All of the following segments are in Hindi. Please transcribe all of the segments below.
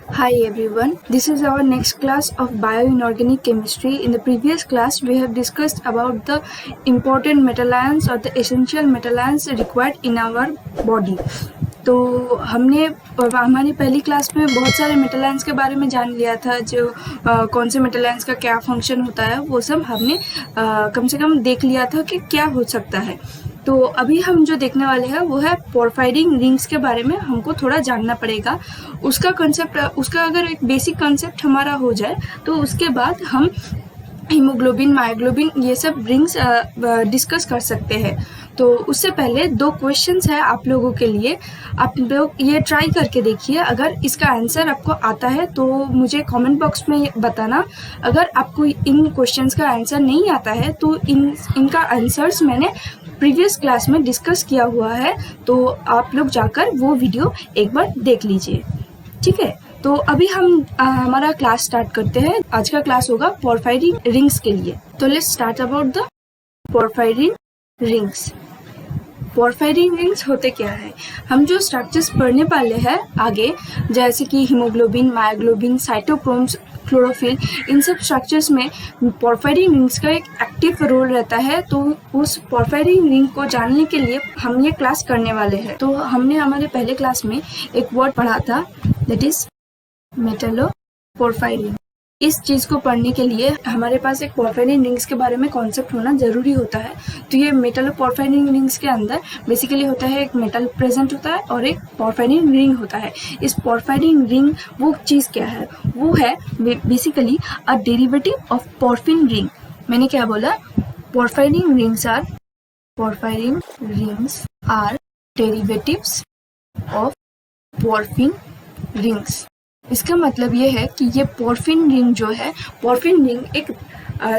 Hi everyone, this is our next class of bioinorganic chemistry. In the previous class, we have discussed about the important metal ions or the essential metal ions required in our body. तो हमने हमारी पहली क्लास में बहुत सारे मेटल आयंस के बारे में जान लिया था, जो कौन से मेटल आयंस का क्या फंक्शन होता है वो सब हमने कम से कम देख लिया था कि क्या हो सकता है। तो अभी हम जो देखने वाले हैं वो है पोरफायरिंग रिंग्स के बारे में। हमको थोड़ा जानना पड़ेगा उसका कंसेप्ट। उसका अगर एक बेसिक कंसेप्ट हमारा हो जाए तो उसके बाद हम हीमोग्लोबिन, मायोग्लोबिन ये सब रिंग्स डिस्कस कर सकते हैं। तो उससे पहले दो क्वेश्चंस है आप लोगों के लिए। आप लोग ये ट्राई करके देखिए। अगर इसका आंसर आपको आता है तो मुझे कमेंट बॉक्स में बताना। अगर आपको इन क्वेश्चंस का आंसर नहीं आता है तो इनका आंसर्स मैंने प्रीवियस क्लास में डिस्कस किया हुआ है, तो आप लोग जाकर वो वीडियो एक बार देख लीजिए, ठीक है। तो अभी हम हमारा क्लास स्टार्ट करते हैं। आज का क्लास होगा पोरफायरिंग रिंग्स के लिए। तो let's start about the porphyrin rings. Porphyrin rings होते क्या है, हम जो स्ट्रक्चर्स पढ़ने वाले हैं आगे, जैसे कि हीमोग्लोबिन, मायोग्लोबिन, साइटोक्रोम्स, क्लोरोफिल, इन सब स्ट्रक्चर्स में पोरफायरिंग रिंग्स का एक एक्टिव रोल रहता है। तो उस पोरफायरिंग रिंग को जानने के लिए हम ये क्लास करने वाले हैं। तो हमने हमारे पहले क्लास में एक वर्ड पढ़ा था, दैट इज मेटलोपोरफायरिन। इस चीज को पढ़ने के लिए हमारे पास एक पोरफायरिन रिंग्स के बारे में कॉन्सेप्ट होना जरूरी होता है। तो ये मेटलोपोरफायरिन रिंग्स के अंदर बेसिकली होता है, एक मेटल प्रेजेंट होता है और एक पोरफायरिन रिंग होता है। इस पोरफायरिन रिंग वो चीज क्या है, वो है basically a derivative of porphin ring. मैंने क्या बोला, porphyrin rings are derivatives of porphin rings. इसका मतलब ये है कि ये पोरफिन रिंग जो है, पोरफिन रिंग एक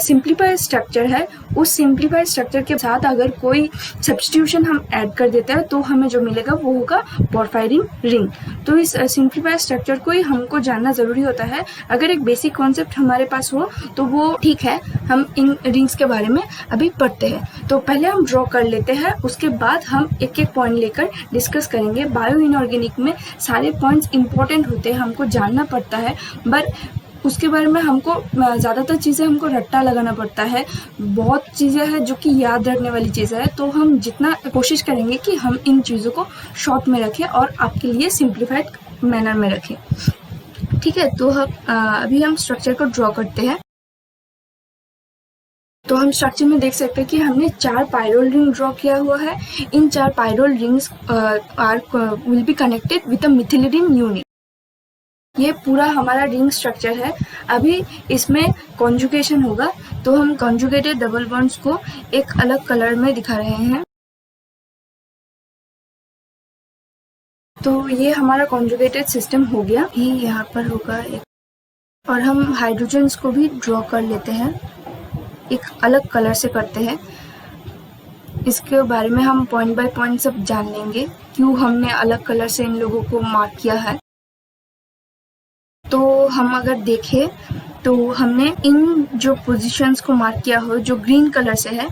सिंप्लीफाइड स्ट्रक्चर है। उस सिंप्लीफाइड स्ट्रक्चर के साथ अगर कोई सब्स्टिट्यूशन हम ऐड कर देते हैं तो हमें जो मिलेगा वो होगा पोरफायरिन रिंग। तो इस सिंप्लीफाइड स्ट्रक्चर को ही हमको जानना जरूरी होता है। अगर एक बेसिक कॉन्सेप्ट हमारे पास हो तो वो ठीक है। हम इन रिंग्स के बारे में अभी पढ़ते हैं। तो पहले हम ड्रॉ कर लेते हैं, उसके बाद हम एक एक पॉइंट लेकर डिस्कस करेंगे। बायो इनऑर्गेनिक में सारे पॉइंट्स इंपॉर्टेंट होते हैं, हमको जानना पड़ता है, बट उसके बारे में हमको ज़्यादातर चीज़ें हमको रट्टा लगाना पड़ता है। बहुत चीज़ें हैं जो कि याद रखने वाली चीज़ें हैं। तो हम जितना कोशिश करेंगे कि हम इन चीज़ों को शॉर्ट में रखें और आपके लिए सिंप्लीफाइड मैनर में रखें, ठीक है। तो अभी हम स्ट्रक्चर को ड्रॉ करते हैं। तो हम स्ट्रक्चर में देख सकते हैं कि हमने 4 पायरोल रिंग ड्रॉ किया हुआ है। इन 4 pyrrole rings will be connected with a methylene unit. ये पूरा हमारा रिंग स्ट्रक्चर है। अभी इसमें कॉन्जुगेशन होगा, तो हम कॉन्जुगेटेड डबल बॉन्ड्स को एक अलग कलर में दिखा रहे हैं। तो ये हमारा कॉन्जुगेटेड सिस्टम हो गया। ये यहाँ पर होगा एक, और हम हाइड्रोजन्स को भी ड्रॉ कर लेते हैं, एक अलग कलर से करते हैं। इसके बारे में हम पॉइंट बाय पॉइंट सब जान लेंगे, क्यों हमने अलग कलर से इन लोगों को मार्क किया है। तो हम अगर देखें तो हमने इन जो पोजीशंस को मार्क किया हो जो ग्रीन कलर से है,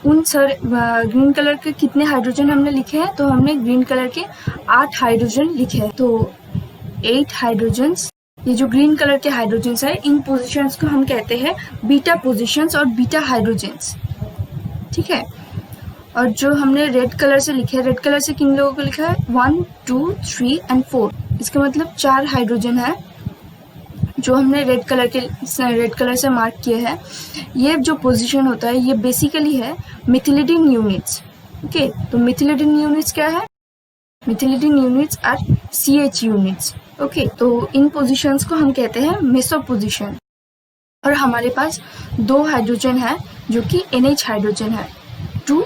उन ग्रीन कलर के कितने हाइड्रोजन हमने लिखे हैं, तो हमने ग्रीन कलर के 8 हाइड्रोजन लिखे हैं। तो 8 हाइड्रोजन्स, ये जो ग्रीन कलर के हाइड्रोजन्स है, इन पोजीशंस को हम कहते हैं बीटा पोजीशंस और बीटा हाइड्रोजन्स, ठीक है। और जो हमने रेड कलर से लिखे, रेड कलर से किन लोगों को लिखा है, 1, 2, 3 एंड 4। इसका मतलब 4 हाइड्रोजन है जो हमने रेड कलर से मार्क किए हैं। ये जो पोजीशन होता है ये बेसिकली है मिथिलिन यूनिट्स, ओके। तो मिथिलिन यूनिट्स क्या है, methylene units are CH units, okay. तो इन पोजीशंस को हम कहते हैं मेसो पोजीशन। और हमारे पास 2 हाइड्रोजन है जो कि NH हाइड्रोजन है, 2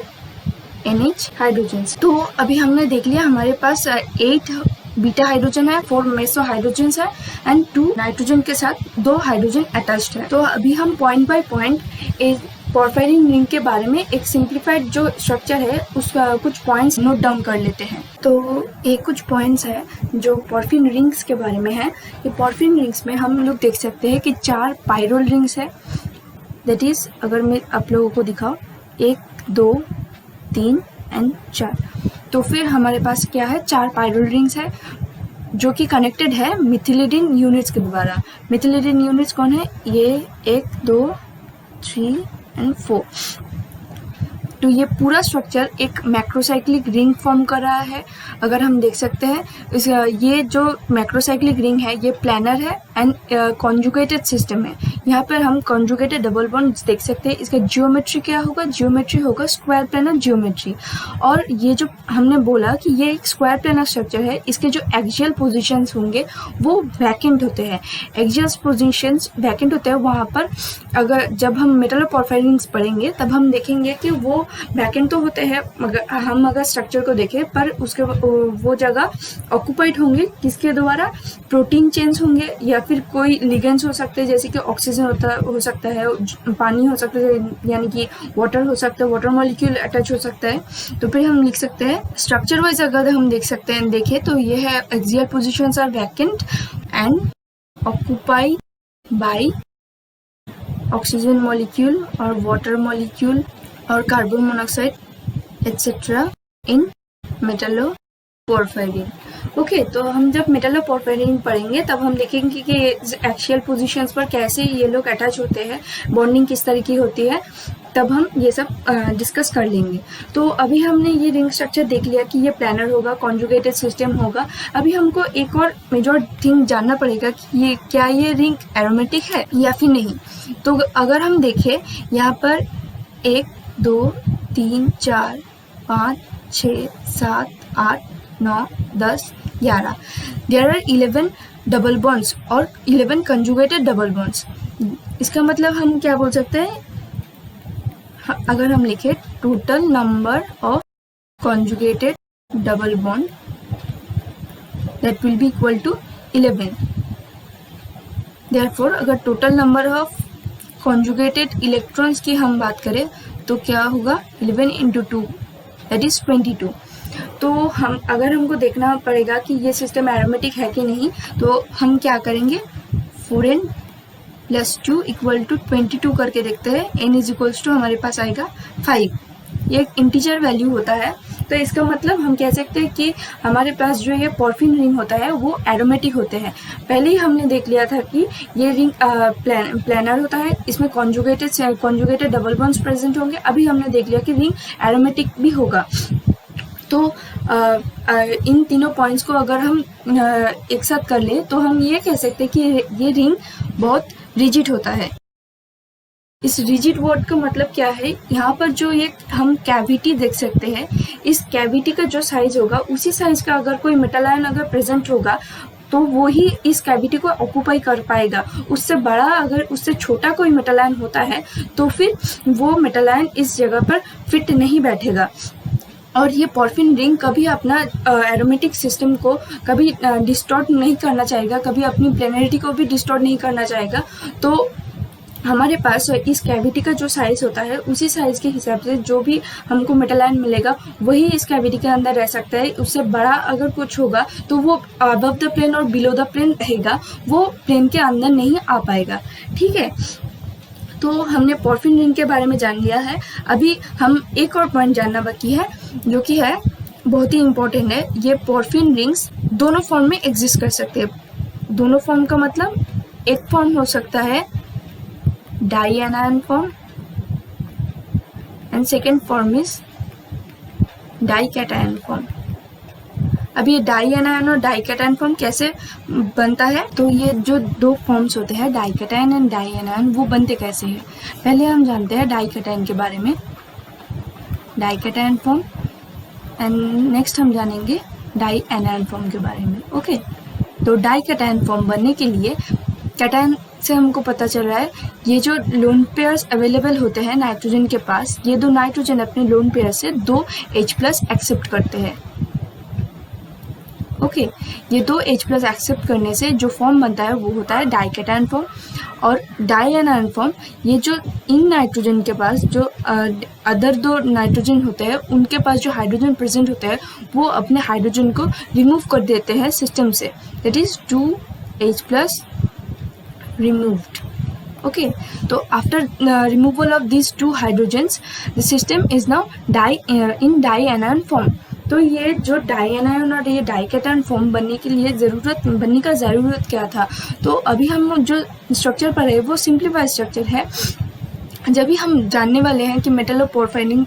NH हाइड्रोजन। तो अभी हमने देख लिया हमारे पास 8 बीटा हाइड्रोजन है, 4 मेसो हाइड्रोजन है एंड 2 नाइट्रोजन के साथ 2 हाइड्रोजन अटैच्ड है। तो अभी हम पॉइंट बाय पॉइंट इस पोरफायरिन रिंग के बारे में, एक सिंप्लीफाइड जो स्ट्रक्चर है उसका कुछ पॉइंट्स नोट डाउन कर लेते हैं। तो ये कुछ पॉइंट्स है जो पोरफिन रिंग्स के बारे में है। ये पोरफिन रिंग्स में हम लोग देख सकते हैं कि 4 पायरोल रिंग्स है, दैट इज, अगर मैं आप लोगों को दिखाऊं, 1, 2, 3 एंड 4। तो फिर हमारे पास क्या है, 4 पायरोल रिंग्स है। जो कि कनेक्टेड है मिथिलिडीन यूनिट्स के द्वारा। मिथिलिडीन यूनिट्स कौन है? ये 1, 2, 3 एंड 4। तो ये पूरा स्ट्रक्चर एक मैक्रोसाइक्लिक रिंग फॉर्म कर रहा है। अगर हम देख सकते हैं ये जो मैक्रोसाइक्लिक रिंग है ये प्लानर है एंड कॉन्जुगेटेड सिस्टम है। यहाँ पर हम कॉन्जुगेटेड डबल बॉन्ड देख सकते हैं। इसका जियोमेट्री क्या होगा? जियोमेट्री होगा स्क्वायर प्लानर जियोमेट्री। और ये जो हमने बोला कि ये एक स्क्वायर प्लानर स्ट्रक्चर है, इसके जो एक्सियल पोजीशंस होंगे वो वैकेंट होते हैं। एक्सियल पोजीशंस वैकेंट होते हैं वहाँ पर। अगर जब हम मेटल पोरफायरिन रिंग्स पढ़ेंगे तब हम देखेंगे कि वो वैकेंट तो होते हैं, मगर हम अगर स्ट्रक्चर को देखें पर उसके वो जगह ऑक्यूपाइड होंगे किसके द्वारा? प्रोटीन चेन्स होंगे या फिर कोई लिगेंड्स हो सकते हैं, जैसे कि ऑक्सीजन हो सकता है, पानी हो सकता है, यानी कि वाटर हो सकता है, वाटर मॉलिक्यूल अटैच हो सकता है। तो फिर हम लिख सकते हैं स्ट्रक्चर वाइज अगर हम देखें तो ये है axial positions are vacant and occupied by oxygen molecule और वाटर मॉलिक्यूल और carbon monoxide etcetera in metalloporphyrin. Okay, तो हम जब मेटालोपोरफायरिन पढ़ेंगे तब हम देखेंगे कि एक्सियल पोजीशंस पर कैसे ये लोग अटैच होते हैं, बॉन्डिंग किस तरह की होती है, तब हम ये सब डिस्कस कर लेंगे। तो अभी हमने ये रिंग स्ट्रक्चर देख लिया कि ये प्लानर होगा, कॉन्जुगेटेड सिस्टम होगा। अभी हमको एक और मेजर थिंग जानना पड़ेगा कि ये क्या ये रिंग एरोमेटिक है या फिर नहीं। तो अगर हम देखें यहाँ पर 1, 2, 3, 4, 5, 6, 7, 8, 9, 10, 11 देयर आर 11 डबल बॉन्ड्स और 11 कंजुगेटेड डबल बॉन्ड्स। इसका मतलब हम क्या बोल सकते हैं? अगर हम लिखे total number of conjugated double bond that will be equal to 11। Therefore अगर total number of conjugated electrons की हम बात करें तो क्या होगा? 11 × 2 दैट इज 22। तो अगर हमको देखना पड़ेगा कि ये सिस्टम एरोमेटिक है कि नहीं, तो हम क्या करेंगे? 4n + 2 = 22 करके देखते हैं। n = हमारे पास आएगा 5। ये एक इंटीजर वैल्यू होता है। तो इसका मतलब हम कह सकते हैं कि हमारे पास जो ये पोरफिन रिंग होता है वो एरोमेटिक होते हैं। पहले ही हमने देख लिया था कि ये रिंग प्लानर होता है, इसमें कॉन्जुगेटेड डबल बॉन्ड्स प्रेजेंट होंगे। अभी हमने देख लिया कि रिंग एरोमेटिक भी होगा। तो इन तीनों पॉइंट्स को अगर हम एक साथ कर ले तो हम ये कह सकते हैं कि ये रिंग बहुत रिजिड होता है। इस रिजिड वर्ड का मतलब क्या है? यहाँ पर जो ये हम कैविटी देख सकते हैं, इस कैविटी का जो साइज होगा उसी साइज का अगर कोई मेटल आयन अगर प्रेजेंट होगा तो वो ही इस कैविटी को ऑक्यूपाई कर पाएगा। उससे बड़ा अगर उससे छोटा कोई मेटल आयन होता है तो फिर वो मेटल आयन इस जगह पर फिट नहीं बैठेगा। और ये पोरफिन रिंग कभी अपना एरोमेटिक सिस्टम को कभी डिस्टॉर्ट नहीं करना चाहेगा, कभी अपनी प्लेनरिटी को भी डिस्टॉर्ट नहीं करना चाहेगा। तो हमारे पास इस कैविटी का जो साइज होता है उसी साइज के हिसाब से जो भी हमको मेटल आयन मिलेगा वही इस कैविटी के अंदर रह सकता है। उससे बड़ा अगर कुछ होगा तो वो अबव द प्लेन और बिलो द प्लेन रहेगा, वो प्लेन के अंदर नहीं आ पाएगा। ठीक है, तो हमने पोरफिन रिंग के बारे में जान लिया है। अभी हम एक और पॉइंट जानना बाकी है जो कि है बहुत ही इम्पोर्टेंट है। ये पोरफिन रिंग्स दोनों फॉर्म में एग्जिस्ट कर सकते हैं। दोनों फॉर्म का मतलब एक फॉर्म हो सकता है dianion form and second form is dication form. अब ये डाई एनायन और डाई कैटायन फॉर्म कैसे बनता है? तो ये जो दो फॉर्म्स होते हैं dication and dianion, वो बनते कैसे हैं? पहले हम जानते हैं डाई कैटायन के बारे में, dication form, and next हम जानेंगे डाई एनायन फॉर्म के बारे में। ओके, तो डाई कैटायन फॉर्म बनने के लिए कैटायन से हमको पता चल रहा है ये जो लोन पेयर्स अवेलेबल होते हैं नाइट्रोजन के पास, ये दो नाइट्रोजन अपने लोन पेयर से 2 H+ एक्सेप्ट करते हैं। ओके, ये 2 H+ एक्सेप्ट करने से जो फॉर्म बनता है वो होता है डाई कैटायन फॉर्म। और डाई एनायन फॉर्म, ये जो इन नाइट्रोजन के पास जो अदर 2 नाइट्रोजन होते हैं उनके पास जो हाइड्रोजन प्रेजेंट होते हैं वो अपने हाइड्रोजन को रिमूव कर देते हैं सिस्टम से, that is 2 H+ removed. Okay, so after removal of these 2 hydrogens, the system is now in dianion form. तो ये जो डाई एनायन और ये डाइकैटायन फॉर्म बनने का ज़रूरत क्या था? तो अभी हम जो स्ट्रक्चर पढ़े वो सिंप्लीफाइड स्ट्रक्चर है। जब भी हम जानने वाले हैं कि मेटलोपोरफायरिन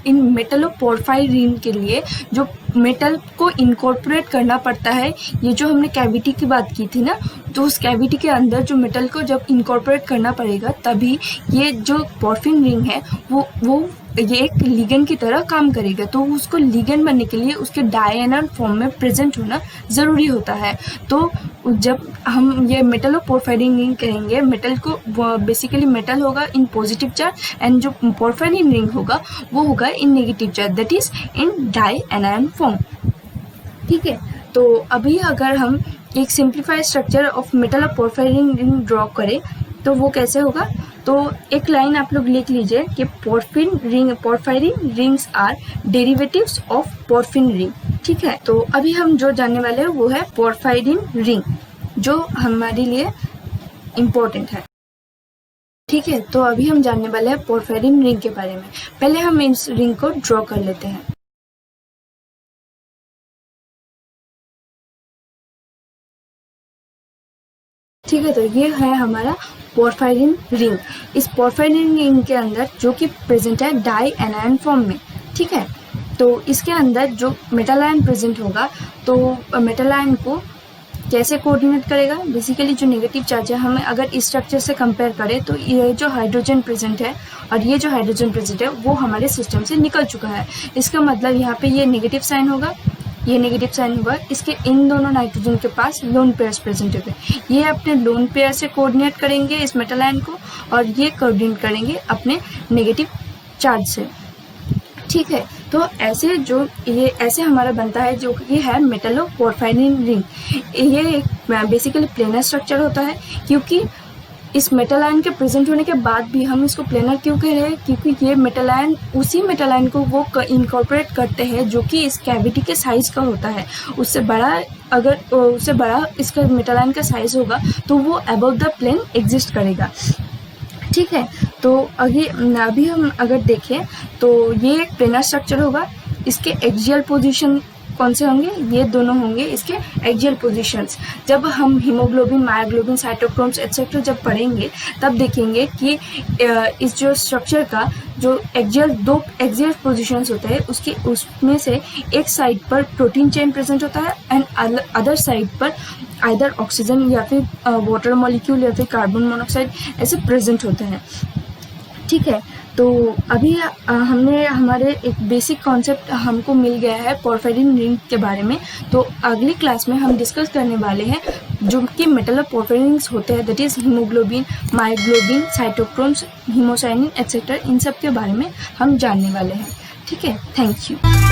के लिए जो मेटल को इनकॉर्पोरेट करना पड़ता है, ये जो हमने कैविटी की बात की थी ना, तो उस कैविटी के अंदर जो मेटल को जब इनकॉर्पोरेट करना पड़ेगा तभी ये जो पोरफिन रिंग है वो ये एक लिगेंड की तरह काम करेगा। तो उसको लिगेंड बनने के लिए उसके डायएनल फॉर्म में प्रेजेंट होना ज़रूरी होता है। तो जब हम ये मेटलोपोरफायरिन रिंग कहेंगे, मेटल को बेसिकली मेटल होगा इन पॉजिटिव चार्ज एंड जो पोरफायरिन रिंग होगा वो होगा in negative charge, that is in dianion form. ठीक है, तो अभी अगर हम एक simplified structure of metalloporphyrin ring draw करें तो वो कैसे होगा? तो एक लाइन आप लोग लिख लीजिए कि porphyrin rings are derivatives of porphin ring. ठीक है, तो अभी हम जो जानने वाले हैं वो है पोरफायरिन रिंग, जो हमारे लिए इम्पोर्टेंट है। ठीक है, तो अभी हम जानने वाले हैं पोरफायरिन रिंग के बारे में। पहले हम इस रिंग को ड्रॉ कर लेते हैं। ठीक है, तो ये है हमारा पोरफायरिन रिंग। इस पोरफायरिन रिंग के अंदर जो कि प्रेजेंट है डाई एनायन फॉर्म में। ठीक है, तो इसके अंदर जो मेटल आयन प्रेजेंट होगा तो मेटल आयन को कैसे कोऑर्डिनेट करेगा? बेसिकली जो नेगेटिव चार्ज है, हमें अगर इस स्ट्रक्चर से कंपेयर करें तो ये जो हाइड्रोजन प्रेजेंट है और ये जो हाइड्रोजन प्रेजेंट है वो हमारे सिस्टम से निकल चुका है। इसका मतलब यहाँ पे ये नेगेटिव साइन होगा, ये नेगेटिव साइन हुआ, इसके इन दोनों नाइट्रोजन के पास लोन पेयर्स प्रेजेंट होंगे। ये अपने लोन पेयर से कोऑर्डिनेट करेंगे इस मेटल आयन को और ये कोऑर्डिनेट करेंगे अपने नेगेटिव चार्ज से। ठीक है, तो ऐसे हमारा बनता है जो ये है मेटलोपोरफायरिन रिंग। ये एक बेसिकली प्लेनर स्ट्रक्चर होता है, क्योंकि इस मेटल आयन के प्रेजेंट होने के बाद भी हम इसको प्लेनर क्यों कह रहे हैं? क्योंकि ये मेटल आयन उसी मेटल आयन को वो इनकॉर्पोरेट करते हैं जो कि इस कैविटी के साइज का होता है। उससे बड़ा इसका मेटल आयन का साइज होगा तो वो अबव द प्लेन एग्जिस्ट करेगा। ठीक है, तो अभी हम अगर देखें तो ये एक प्लेनर स्ट्रक्चर होगा। इसके एक्सियल पोजीशन कौन से होंगे? ये दोनों होंगे इसके एक्सियल पोजीशंस। जब हम हीमोग्लोबिन, मायोग्लोबिन, साइटोक्रोम्स एटसेट्रा जब पढ़ेंगे तब देखेंगे कि इस जो स्ट्रक्चर का जो दो एक्सियल पोजीशंस होते हैं उसमें से एक साइड पर प्रोटीन चेन प्रेजेंट होता है एंड अदर साइड पर आइदर ऑक्सीजन या फिर वाटर मॉलिक्यूल या फिर कार्बन मोनोऑक्साइड ऐसे प्रेजेंट होते हैं। ठीक है, तो अभी हमारे एक बेसिक कॉन्सेप्ट हमको मिल गया है पोरफायरिन रिंग के बारे में। तो अगली क्लास में हम डिस्कस करने वाले हैं जो कि मेटलोपोरफायरिन रिंग्स होते हैं, that is haemoglobin, myoglobin, cytochromes, haemocyanin etcetera, इन सब के बारे में हम जानने वाले हैं। ठीक है, थैंक यू।